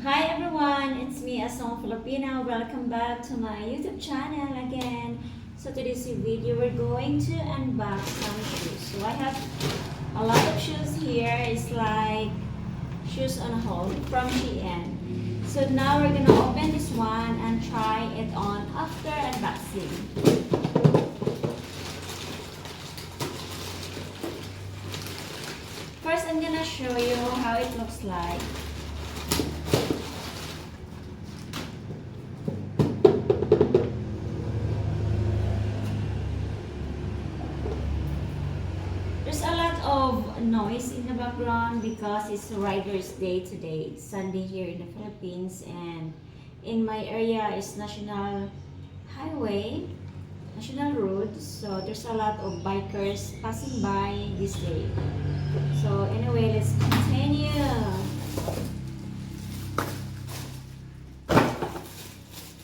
Hi everyone, it's me Asong Filipina. Welcome back to my YouTube channel again. So today's video we're going to unbox some shoes. So I have a lot of shoes here. It's like shoes on hold from Shein. So now we're gonna open this one and try it on after unboxing. First I'm gonna show you how it looks like. There's a lot of noise in the background because it's Riders Day today. It's Sunday here in the Philippines, and in my area is National Highway, National Road. So there's a lot of bikers passing by this day. So anyway, let's continue.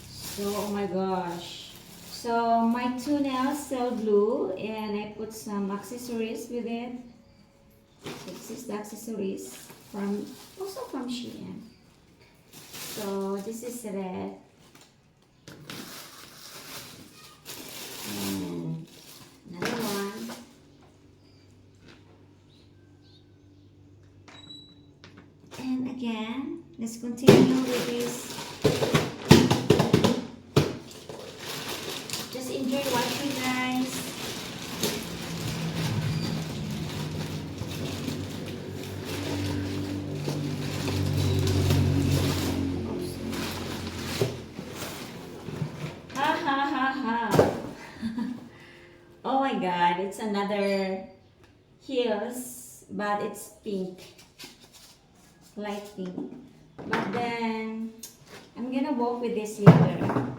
So oh my gosh. So my two nails still glue, and I put some accessories with it. So this is the accessories also from Shein. So this is red. And another one. And again, let's continue with this. Just enjoy watching, guys. Ha ha ha ha. Oh my god, it's another heels, but it's pink. Light pink. But then I'm gonna walk with this later.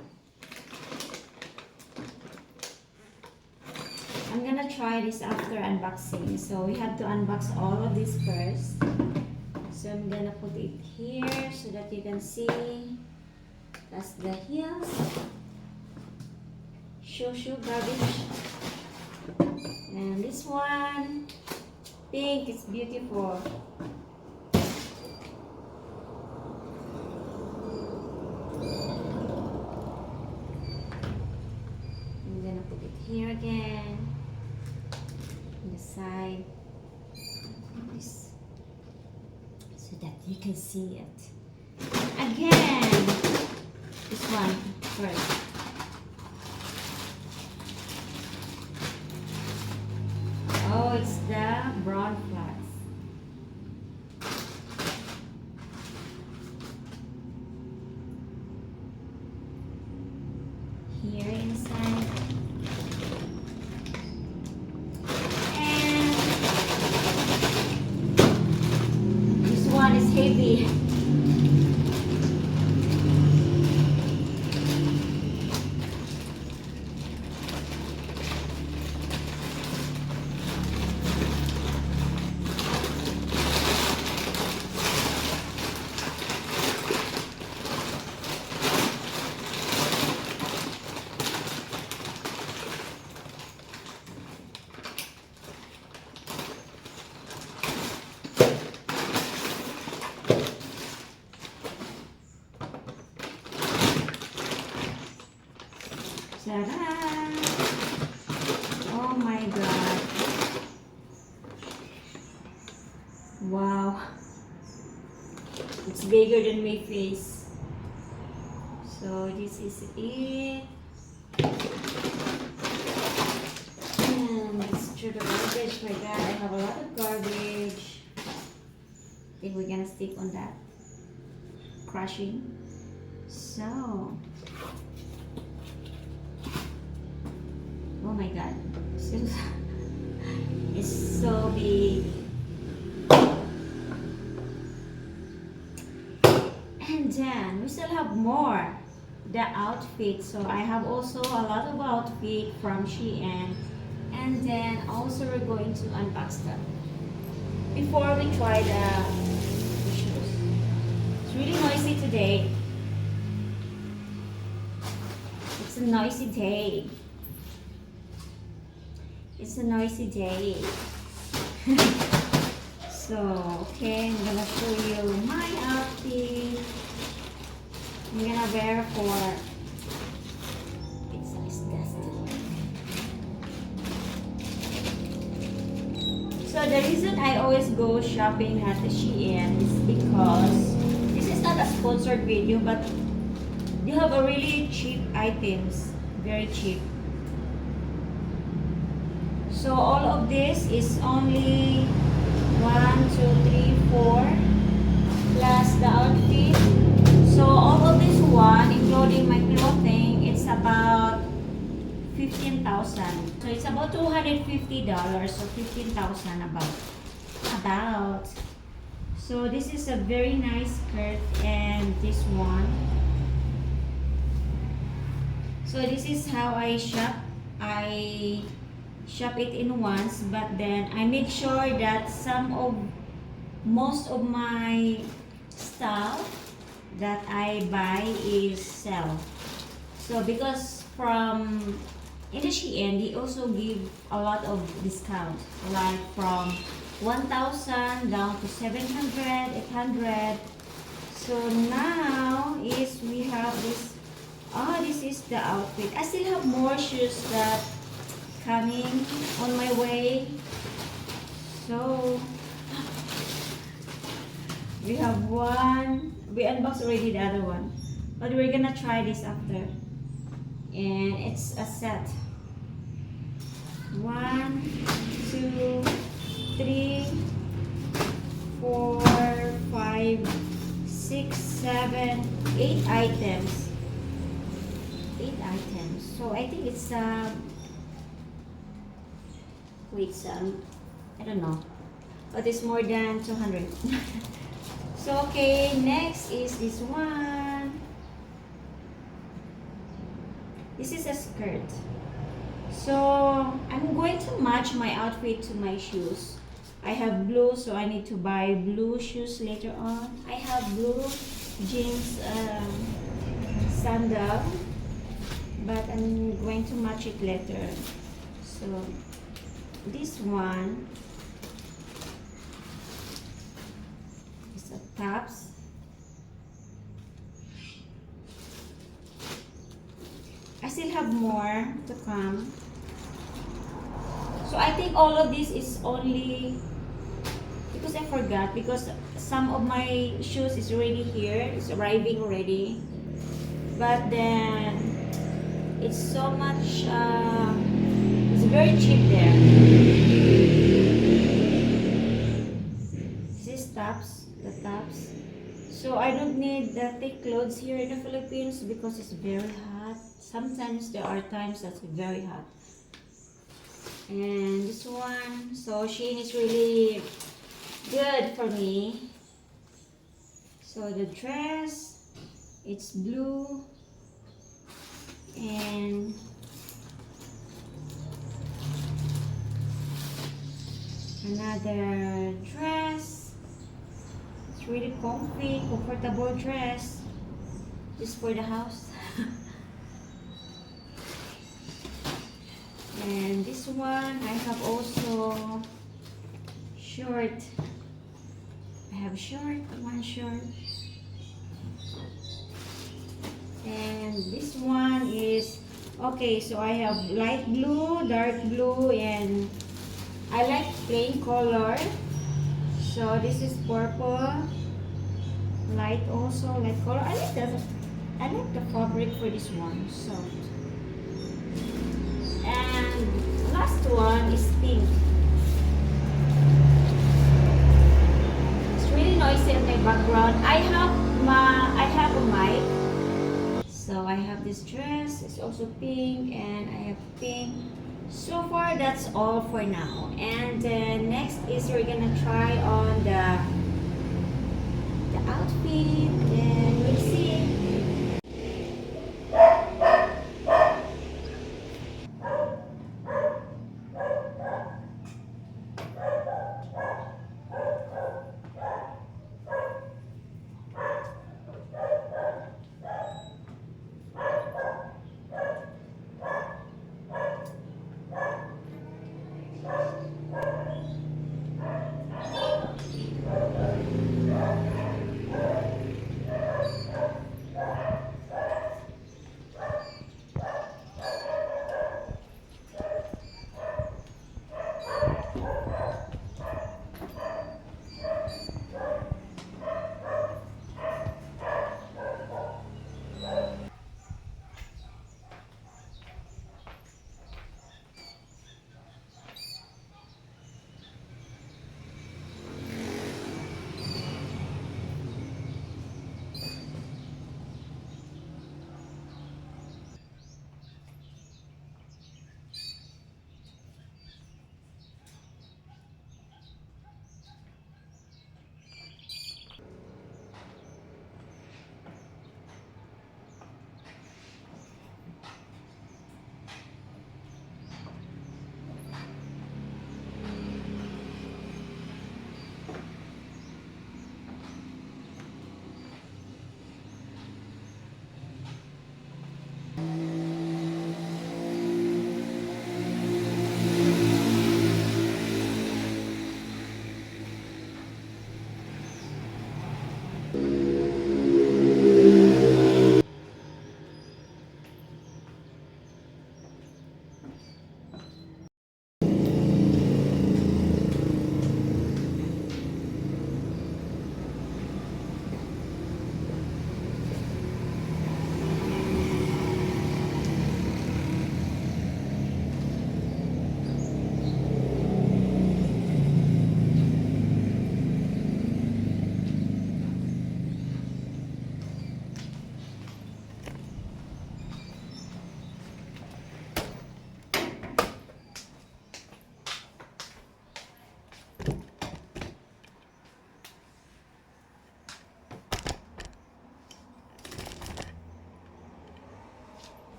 I'm gonna try this after unboxing. So we have to unbox all of this first. So I'm gonna put it here so that you can see. That's the heels. Shoe garbage. And this one, pink, it's beautiful. I'm gonna put it here again. The side like this so that you can see it again. This one first. Oh, it's the brown flats. Here inside. Is heavy. Ta-da! Oh my god. Wow. It's bigger than my face. So this is it. And let's throw the garbage. My god, I have a lot of garbage. I think we're gonna stick on that. Crushing. So oh my god, it's so big. And then we still have more. The outfit. So I have also a lot of outfit from Shein. And then also we're going to unbox them before we try the shoes. It's really noisy today. It's a noisy day. It's a noisy day. So, okay, I'm gonna show you my outfit. wear for it's dusty. So the reason I always go shopping at the Shein is because this is not a sponsored video, but they have a really cheap items, very cheap. So all of this is only 1, 2, 3, 4 plus the outfit. So all of this one, including my clothing, it's about 15,000. So it's about $250, so 15,000 about. So this is a very nice skirt, and this one. So this is how I shop. I shop it in once, but then I make sure that most of my stuff that I buy is sell. So because from in the Shein, they also give a lot of discount, like from 1,000 down to 700, 800. So now is we have this. This is the outfit. I still have more shoes that coming on my way. So we have one. We unboxed already the other one, but we're gonna try this after. And it's a set. 1, 2, 3, 4, 5, 6, 7, 8 items. 8 items. So I think it's I don't know, but it's more than 200. So okay, next is this one. This is a skirt. So I'm going to match my outfit to my shoes. I have blue, so I need to buy blue shoes later on. I have blue jeans sandal, but I'm going to match it later. So this one is a tops. I still have more to come. So I think all of this is only because I forgot, because some of my shoes is already here, it's arriving already. But then it's so much it's very cheap there. These tops, the tops. So I don't need the thick clothes here in the Philippines because it's very hot. Sometimes there are times that's very hot. And this one, so Shein is really good for me. So the dress, it's blue, and another dress. It's really comfy, comfortable dress. Just for the house. And this one, I have also short. I have short, one short. And this one is, okay, so I have light blue, dark blue, and I like plain color. So this is purple, light also, light color. I like the fabric for this one, soft. And last one is pink. It's really noisy in my background. I have a mic. So I have this dress. It's also pink, and I have pink. So far, that's all for now. And next is we're gonna try on the outfit, and we'll see.